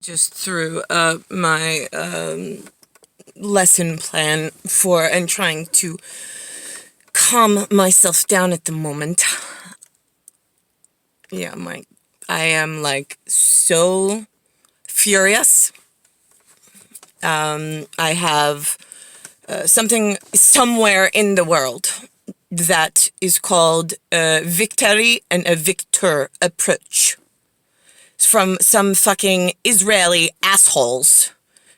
just through my lesson plan for and trying to calm myself down at the moment. Yeah, I am like so furious. I have something somewhere in the world that is called a victory and a victor approach. It's from some fucking Israeli assholes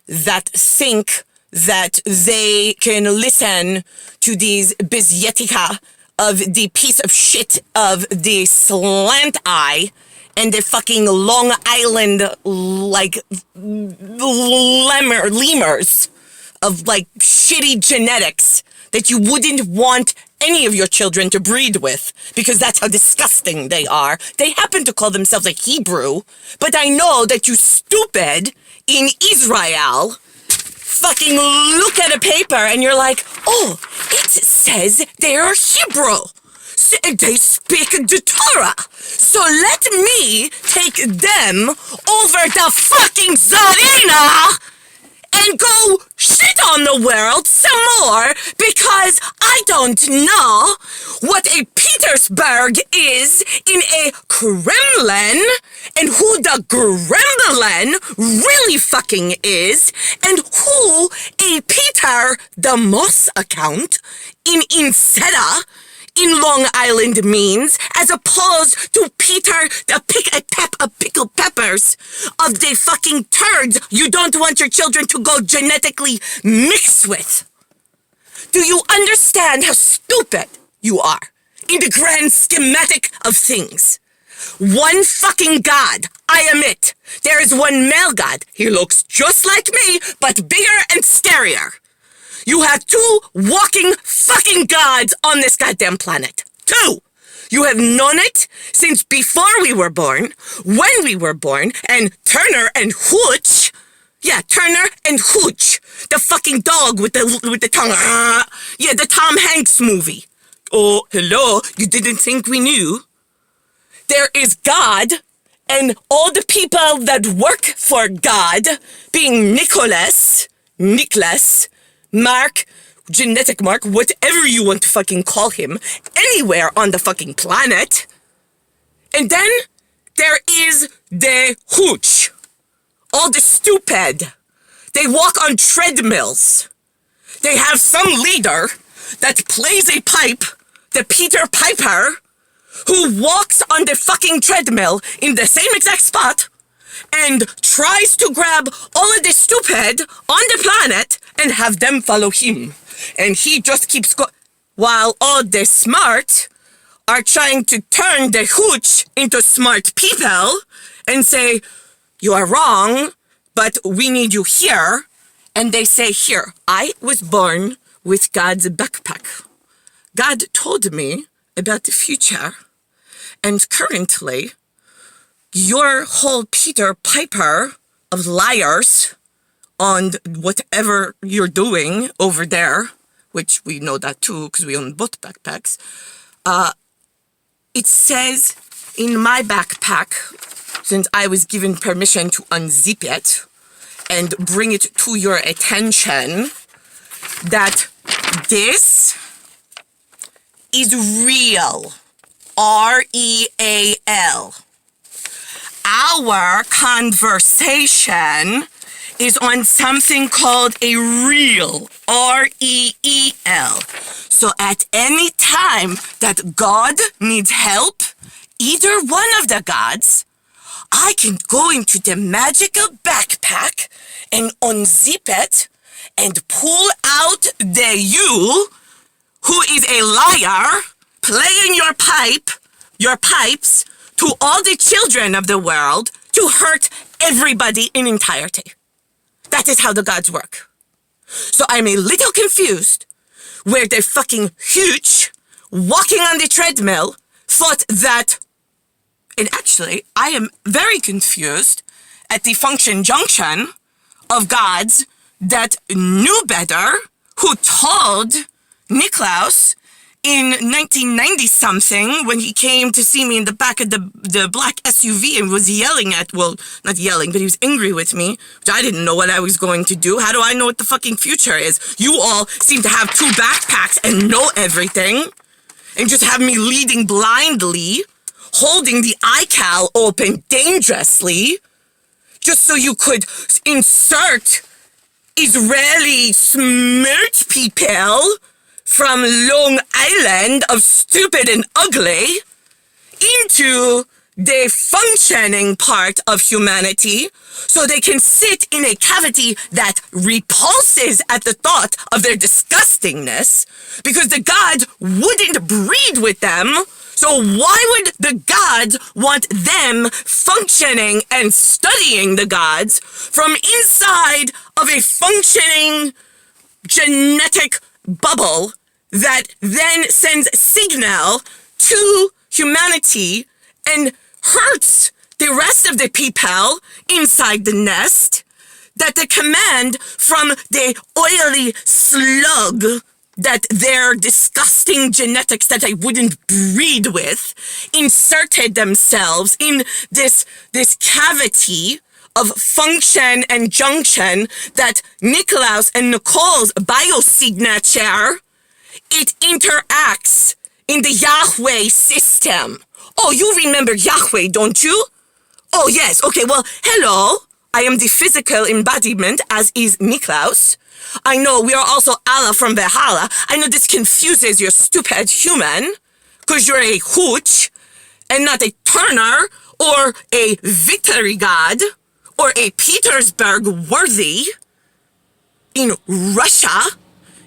that think that they can listen to these bizyetika of the piece of shit of the slant eye and the fucking Long Island, like, lemurs of, like, shitty genetics that you wouldn't want any of your children to breed with, because that's how disgusting they are. They happen to call themselves a Hebrew, but I know that you stupid in Israel fucking look at a paper and you're like, oh, it says they're Hebrew. They speak the Torah. So let me take them over the fucking Zarina and go shit on the world some more, because I don't know what a Petersburg is in a Kremlin, and who the Kremlin really fucking is, and who a Peter the Moss account in Inseta in Long Island means, as opposed to Peter the pickled peppers of the fucking turds you don't want your children to go genetically mix with. Do you understand how stupid you are in the grand schematic of things? One fucking God, I admit. There is one male God. He looks just like me, but bigger and scarier. You have two walking fucking gods on this goddamn planet. Two! You have known it since before we were born, when we were born, and Turner and Hooch. Yeah, Turner and Hooch. The fucking dog with the tongue. Yeah, the Tom Hanks movie. Oh, hello, you didn't think we knew? There is God, and all the people that work for God, being Nicholas, Mark, genetic Mark, whatever you want to fucking call him, anywhere on the fucking planet. And then there is the hooch. All the stupid. They walk on treadmills. They have some leader that plays a pipe, the Peter Piper, who walks on the fucking treadmill in the same exact spot and tries to grab all of the stupid on the planet and have them follow him. And he just keeps going, while all the smart are trying to turn the hooch into smart people and say, you are wrong, but we need you here. And they say, here, I was born with God's backpack. God told me about the future, and currently, your whole Peter Piper of liars on whatever you're doing over there, which we know that too because we own both backpacks, it says in my backpack, since I was given permission to unzip it and bring it to your attention, that this is real. R-E-A-L. Our conversation is on something called a reel. R-E-E-L. So at any time that God needs help, either one of the gods, I can go into the magical backpack and unzip it and pull out the you, who is a liar, playing your pipes to all the children of the world to hurt everybody in entirety. That is how the gods work. So I'm a little confused where the fucking huge walking on the treadmill thought that, and actually I am very confused at the function junction of gods that knew better, who told Niklaus in 1990 something when he came to see me in the back of the black SUV and was yelling at, well, not yelling, but he was angry with me, which I didn't know what I was going to do. How do I know what the fucking future is? You all seem to have 2 backpacks and know everything and just have me leading blindly, holding the iCAL open dangerously, just so you could insert Israeli smart people from Long Island of stupid and ugly into the functioning part of humanity so they can sit in a cavity that repulses at the thought of their disgustingness because the gods wouldn't breed with them. So why would the gods want them functioning and studying the gods from inside of a functioning genetic bubble that then sends signal to humanity and hurts the rest of the people inside the nest, that the command from the oily slug that their disgusting genetics that I wouldn't breed with inserted themselves in this cavity of function and junction that Nikolaus and Nicole's biosignature, it interacts in the Yahweh system. Oh, you remember Yahweh, don't you? Oh, yes. Okay, well, hello. I am the physical embodiment, as is Nikolaus. I know we are also Allah from Valhalla. I know this confuses your stupid human, because you're a hooch, and not a Turner, or a victory god, or a Petersburg worthy, in Russia,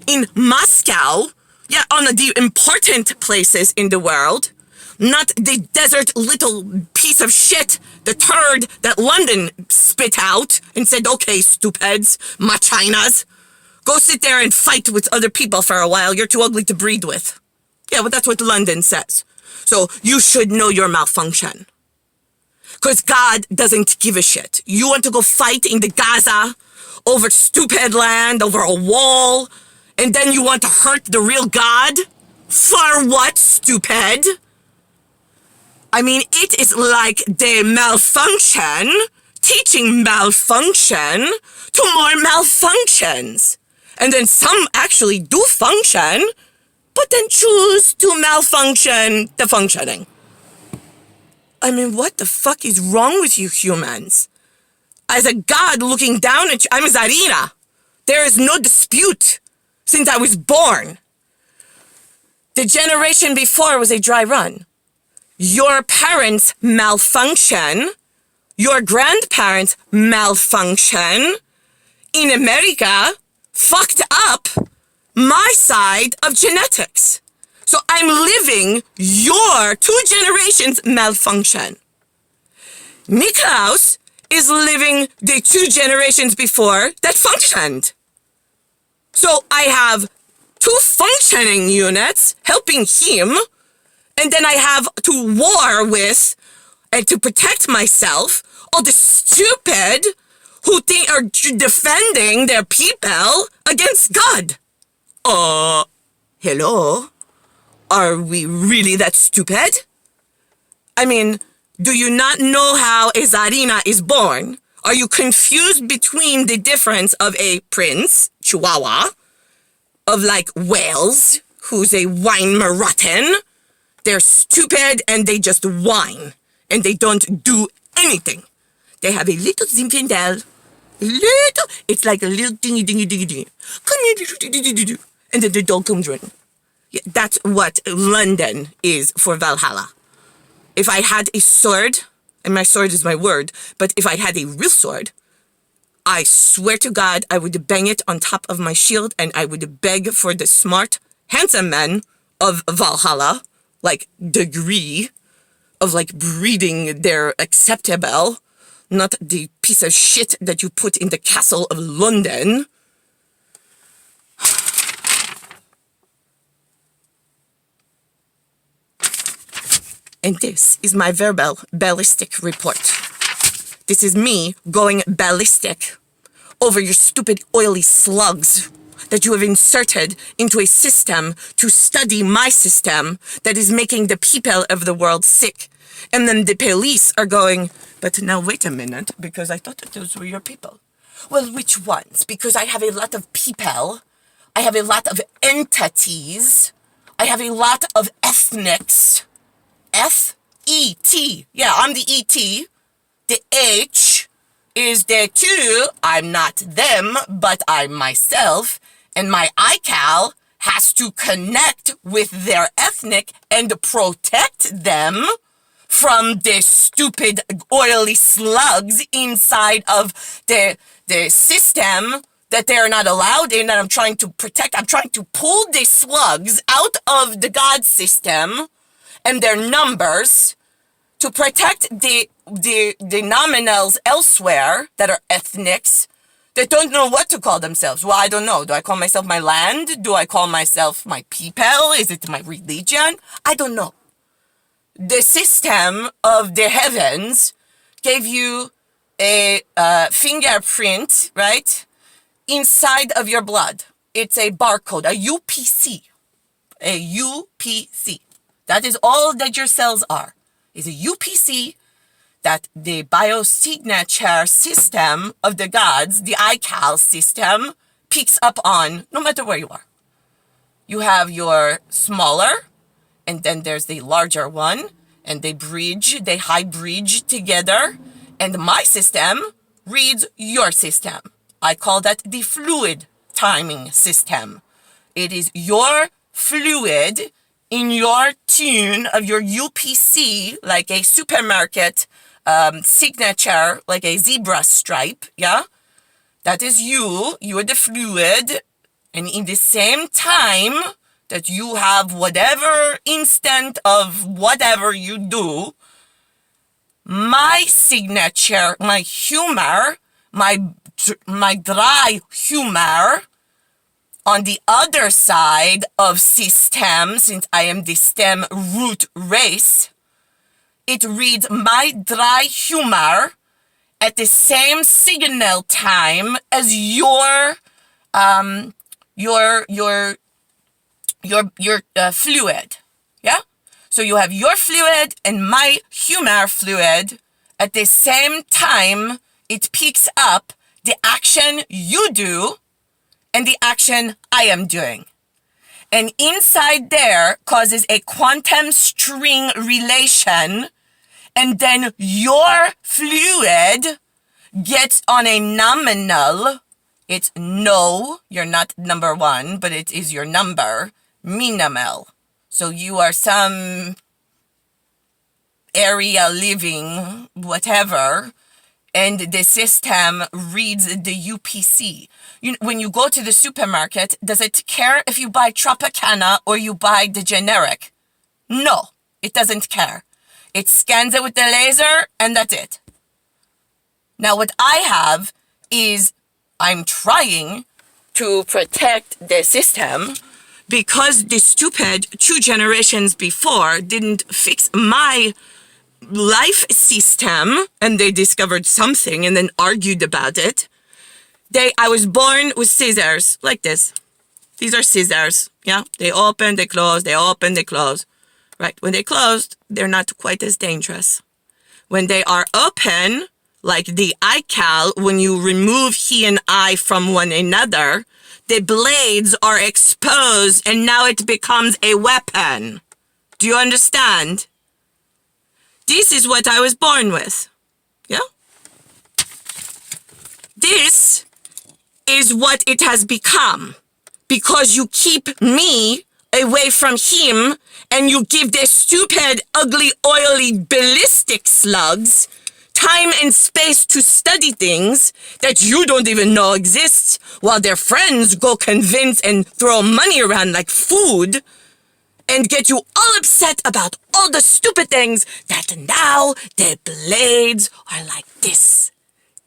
in Moscow, yeah, on the important places in the world, not the desert little piece of shit, the turd that London spit out and said, okay, stupids, machinas, go sit there and fight with other people for a while. You're too ugly to breed with. Yeah, but that's what London says. So you should know your malfunction. Because God doesn't give a shit. You want to go fight in the Gaza over stupid land, over a wall, and then you want to hurt the real God? For what, stupid? I mean, it is like the malfunction, teaching malfunction to more malfunctions. And then some actually do function, but then choose to malfunction the functioning. I mean, what the fuck is wrong with you humans? As a god looking down at you, I'm Zarina. There is no dispute since I was born. The generation before was a dry run. Your parents malfunction. Your grandparents malfunction. In America, fucked up my side of genetics. So I'm living your 2 generations malfunction. Nikolaus is living the 2 generations before that functioned. So I have 2 functioning units helping him, and then I have to war with and to protect myself all the stupid who think are defending their people against God. Hello? Are we really that stupid? I mean, do you not know how a Zarina is born? Are you confused between the difference of a prince, Chihuahua, of like Wales, who's a wine marathon? They're stupid and they just whine. And they don't do anything. They have a little Zinfandel. Little. It's like a little dingy. Come here. And then the dog comes running. Yeah, that's what London is for Valhalla. If I had a sword, and my sword is my word, but if I had a real sword, I swear to God, I would bang it on top of my shield and I would beg for the smart, handsome men of Valhalla, like degree of like breeding their acceptable, not the piece of shit that you put in the castle of London. And this is my verbal ballistic report. This is me going ballistic over your stupid oily slugs that you have inserted into a system to study my system that is making the people of the world sick. And then the police are going, but now wait a minute, because I thought that those were your people. Well, which ones? Because I have a lot of people. I have a lot of entities. I have a lot of ethnics. F-E-T. Yeah, I'm the E-T. The H is there too. I'm not them, but I'm myself. And my iCAL has to connect with their ethnic and protect them from the stupid oily slugs inside of the system that they're not allowed in, that I'm trying to protect. I'm trying to pull the slugs out of the God system and their numbers to protect the nominals elsewhere that are ethnics that don't know what to call themselves. Well, I don't know. Do I call myself my land? Do I call myself my people? Is it my religion? I don't know. The system of the heavens gave you a fingerprint, right, inside of your blood. It's a barcode, a UPC. A UPC. That is all that your cells are. Is a UPC that the biosignature system of the gods, the iCAL system, picks up on no matter where you are. You have your smaller, and then there's the larger one, and they hybrid together, and my system reads your system. I call that the fluid timing system. It is your fluid in your tune of your UPC, like a supermarket signature, like a zebra stripe, yeah? That is you. You are the fluid, and in the same time that you have whatever instant of whatever you do, my signature, my humor, my dry humor on the other side of system, since I am the stem root race, it reads my dry humor at the same signal time as your fluid, yeah? So you have your fluid and my humor fluid at the same time. It picks up the action you do and the action I am doing. And inside there causes a quantum string relation, and then your fluid gets on a nominal. It's no, you're not number one, but it is your number, minimal. So you are some area living, whatever, and the system reads the UPC. When you go to the supermarket, does it care if you buy Tropicana or you buy the generic? No, it doesn't care. It scans it with the laser, and that's it. Now, what I have is I'm trying to protect the system because the stupid 2 generations before didn't fix my life system, and they discovered something and then argued about it. I was born with scissors, like this. These are scissors, yeah? They open, they close, they open, they close. Right, when they closed, they're not quite as dangerous. When they are open, like the iCAL, when you remove he and I from one another, the blades are exposed and now it becomes a weapon. Do you understand? This is what I was born with. Yeah? This is what it has become. Because you keep me away from him and you give the stupid, ugly, oily, ballistic slugs time and space to study things that you don't even know exists, while their friends go convince and throw money around like food and get you all upset about all the stupid things that now the blades are like this.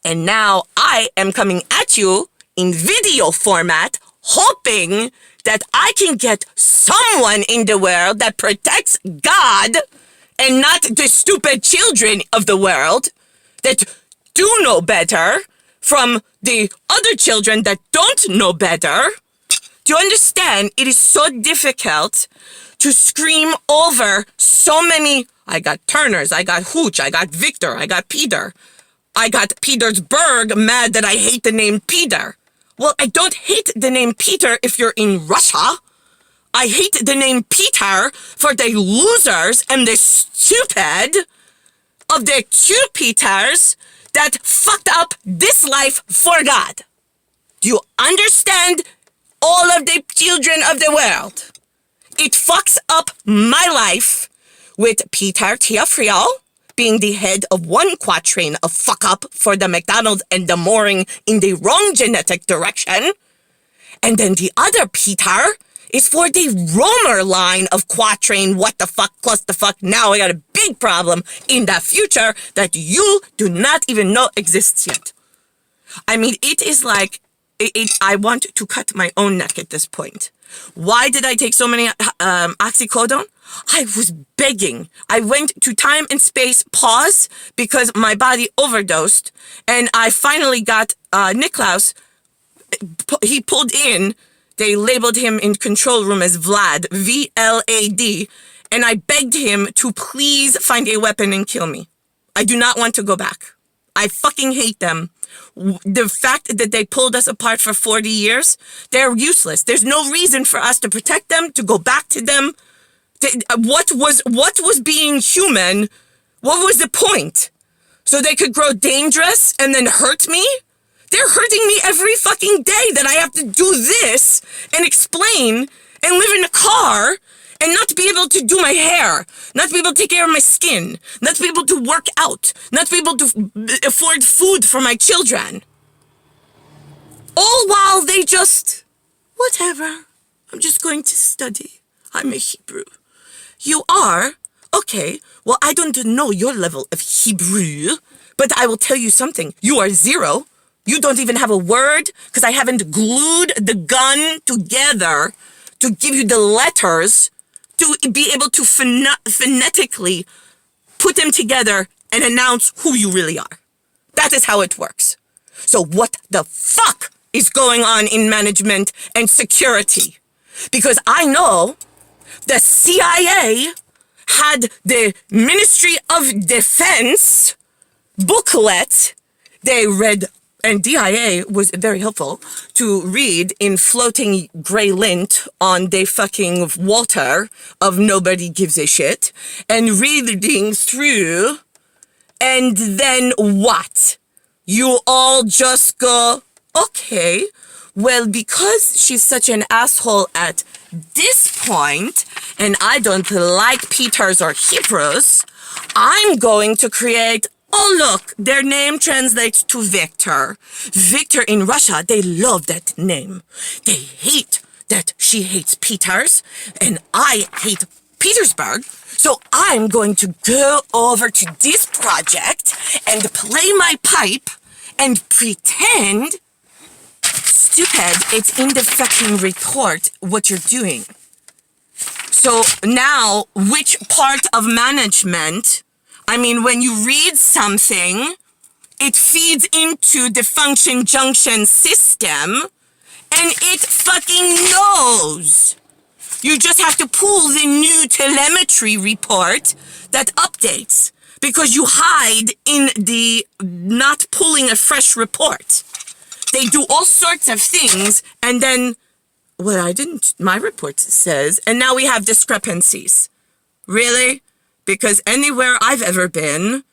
And now I am coming at you in video format, hoping that I can get someone in the world that protects God and not the stupid children of the world that do know better from the other children that don't know better. Do you understand? It is so difficult to scream over so many. I got Turners, I got Hooch, I got Victor, I got Peter. I got Petersburg mad that I hate the name Peter. Well, I don't hate the name Peter if you're in Russia. I hate the name Peter for the losers and the stupid of the two Peters that fucked up this life for God. Do you understand? All of the children of the world. It fucks up my life with Peter Tiafriel being the head of one quatrain of fuck up for the McDonald's and the mooring in the wrong genetic direction. And then the other Peter is for the Romer line of quatrain what the fuck plus the fuck. Now I got a big problem in the future that you do not even know exists yet. I mean, it is like, I want to cut my own neck at this point. Why did I take so many oxycodone? I was begging. I went to time and space pause because my body overdosed. And I finally got Niklaus. He pulled in. They labeled him in control room as Vlad, V-L-A-D. And I begged him to please find a weapon and kill me. I do not want to go back. I fucking hate them. The fact that they pulled us apart for 40 years, they're useless. There's no reason for us to protect them, to go back to them. What was being human? What was the point? So they could grow dangerous and then hurt me? They're hurting me every fucking day that I have to do this and explain and live in a car and not be able to do my hair, not be able to take care of my skin, not be able to work out, not be able to afford food for my children. All while they just, whatever, I'm just going to study. I'm a Hebrew. You are? Okay, well, I don't know your level of Hebrew, but I will tell you something. You are 0. You don't even have a word because I haven't glued the gun together to give you the letters to be able to phonetically put them together and announce who you really are. That is how it works. So what the fuck is going on in management and security? Because I know the CIA had the Ministry of Defense booklet. They read, and DIA was very helpful to read in floating gray lint on the fucking water of nobody gives a shit, and reading through, and then what? You all just go, okay, well, because she's such an asshole at this point, and I don't like Peters or Hebrews, I'm going to create. Oh, look, their name translates to Victor. Victor in Russia, they love that name. They hate that she hates Peters, and I hate Petersburg. So I'm going to go over to this project and play my pipe and pretend, stupid, it's in the fucking report what you're doing. So now, which part of management... I mean, when you read something, it feeds into the function junction system, and it fucking knows. You just have to pull the new telemetry report that updates, because you hide in the not pulling a fresh report. They do all sorts of things, and then, well, I didn't, my report says, and now we have discrepancies. Really? Because anywhere I've ever been,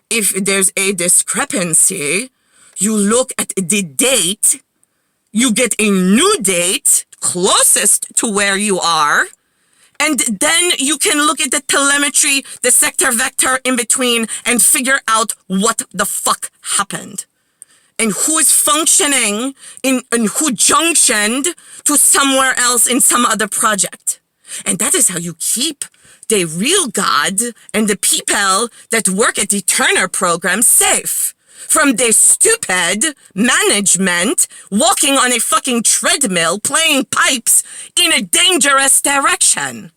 if there's a discrepancy, you look at the date, you get a new date closest to where you are, and then you can look at the telemetry, the sector vector in between, and figure out what the fuck happened. And who is functioning and who junctioned to somewhere else in some other project. And that is how you keep the real God and the people that work at the Turner program safe from the stupid management walking on a fucking treadmill playing pipes in a dangerous direction.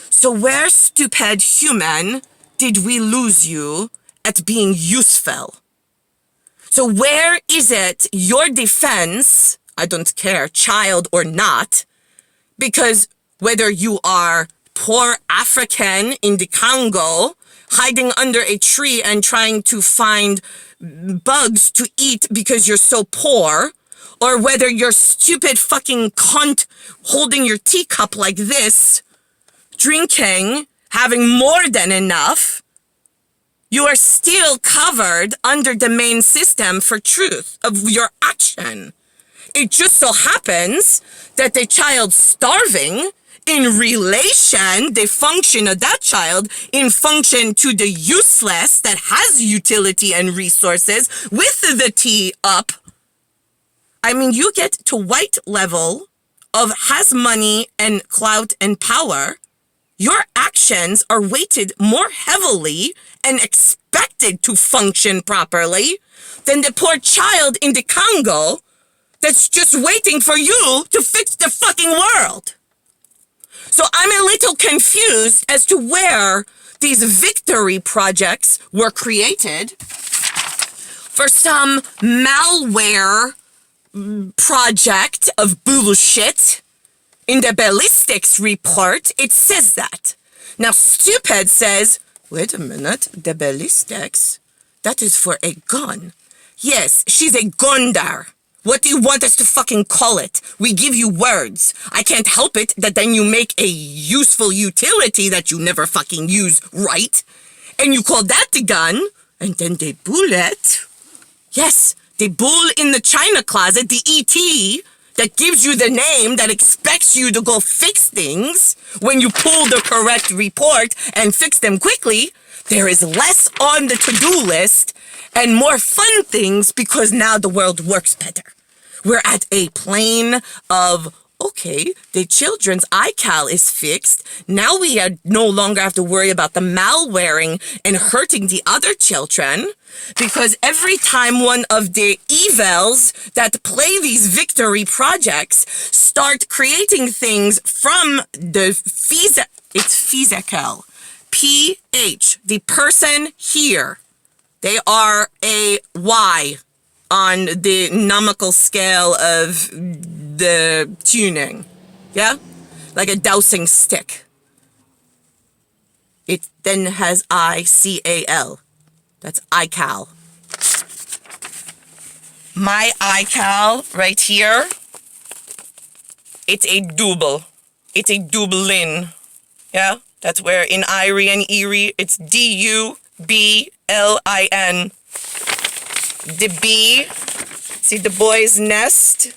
So where, stupid human, did we lose you at being useful? So where is it your defense I don't care, child or not, because whether you are poor African in the Congo, hiding under a tree and trying to find bugs to eat because you're so poor, or whether you're stupid fucking cunt holding your teacup like this, drinking, having more than enough, you are still covered under the main system for truth of your action. It just so happens that the child starving in relation, the function of that child in function to the useless that has utility and resources with the T up. I mean, you get to white level of has money and clout and power. Your actions are weighted more heavily and expected to function properly than the poor child in the Congo that's just waiting for you to fix the fucking world. So I'm a little confused as to where these victory projects were created for some malware project of bullshit. In the ballistics report, it says that. Now, Stupid says, wait a minute, the ballistics? That is for a gun. Yes, she's a gundar. What do you want us to fucking call it? We give you words. I can't help it that then you make a useful utility that you never fucking use, right? And you call that the gun, and then the bullet. Yes, the bull in the china closet, the ET, that gives you the name that expects you to go fix things when you pull the correct report and fix them quickly. There is less on the to-do list and more fun things because now the world works better. We're at a plane of, okay, the children's iCAL is fixed. Now we no longer have to worry about the malwaring and hurting the other children, because every time one of the evils that play these victory projects start creating things from the it's physical, PH, the person here, they are a Y on the numerical scale of the tuning, yeah? Like a dowsing stick. It then has ICAL. That's iCAL. My iCAL right here, it's a double. It's a doublin. Yeah? That's where in Irie and Erie, it's DUBLIN. The B, see the boy's nest?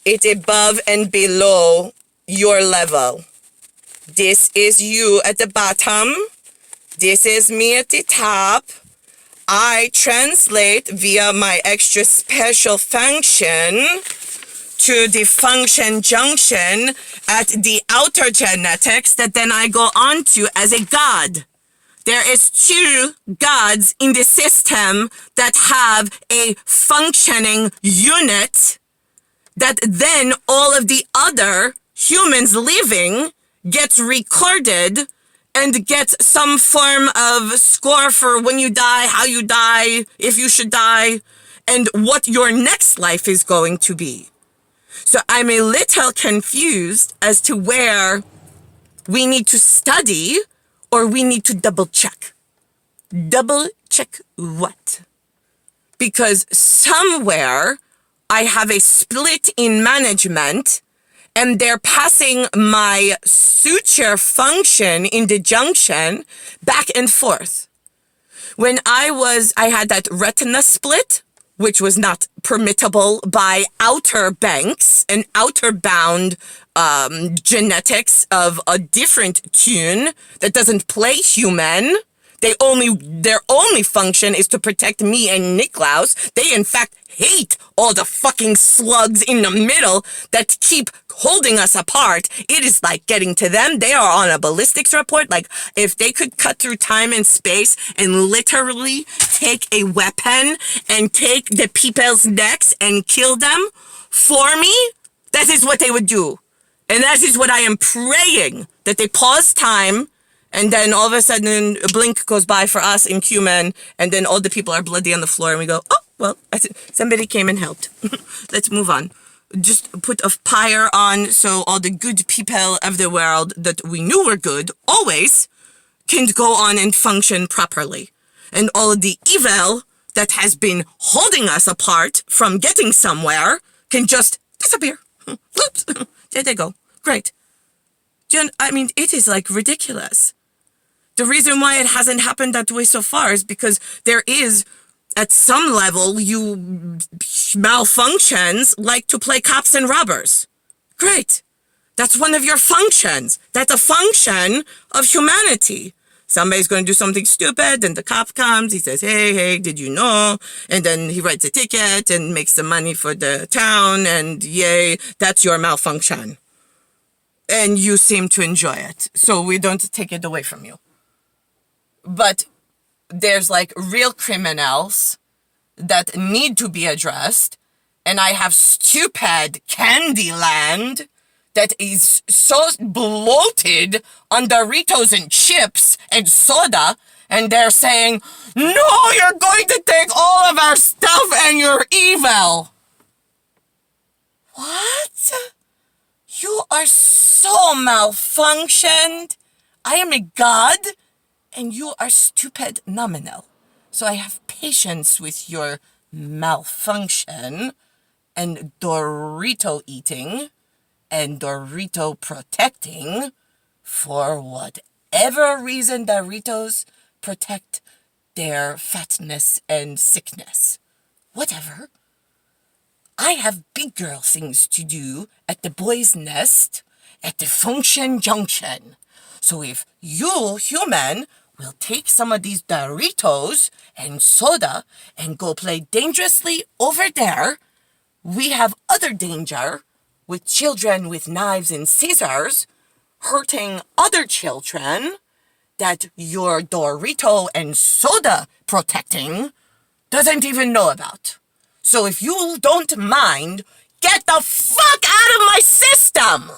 It's above and below your level. This is you at the bottom. This is me at the top. I translate via my extra special function to the function junction at the outer genetics that then I go on to as a god. There is two gods in the system that have a functioning unit that then all of the other humans living gets recorded and gets some form of score for when you die, how you die, if you should die, and what your next life is going to be. So I'm a little confused as to where we need to study or we need to double check. Double check what? Because somewhere I have a split in management and they're passing my suture function in the junction back and forth. When I had that retina split, which was not permittable by outer banks and outer bound genetics of a different tune that doesn't play human. Their only function is to protect me and Niklaus. They in fact hate all the fucking slugs in the middle that keep holding us apart. It is like getting to them. They are on a ballistics report. Like if they could cut through time and space and literally take a weapon and take the people's necks and kill them for me, that is what they would do. And that is what I am praying, that they pause time. And then all of a sudden, a blink goes by for us in Cuman, and then all the people are bloody on the floor, and we go, oh, well, somebody came and helped. Let's move on. just put a fire on so all the good people of the world that we knew were good always can go on and function properly. And all of the evil that has been holding us apart from getting somewhere can just disappear. Oops. There they go. Great. I mean, it is like ridiculous. The reason why it hasn't happened that way so far is because there is, at some level, you malfunctions like to play cops and robbers. Great. That's one of your functions. That's a function of humanity. Somebody's going to do something stupid, and the cop comes, he says, hey, did you know? And then he writes a ticket and makes some money for the town, and yay, that's your malfunction. And you seem to enjoy it, so we don't take it away from you. But there's like real criminals that need to be addressed, and I have stupid Candyland that is so bloated on Doritos and chips and soda, and they're saying, no, you're going to take all of our stuff and you're evil. What? You are so malfunctioned. I am a god, and you are stupid nominal. So I have patience with your malfunction and Dorito eating and Dorito protecting. For whatever reason, Doritos protect their fatness and sickness. Whatever. I have big girl things to do at the boys' nest at the function junction. So if you, human, will take some of these Doritos and soda and go play dangerously over there, we have other danger with children with knives and scissors hurting other children that your Dorito and soda protecting doesn't even know about. So if you don't mind, get the fuck out of my system!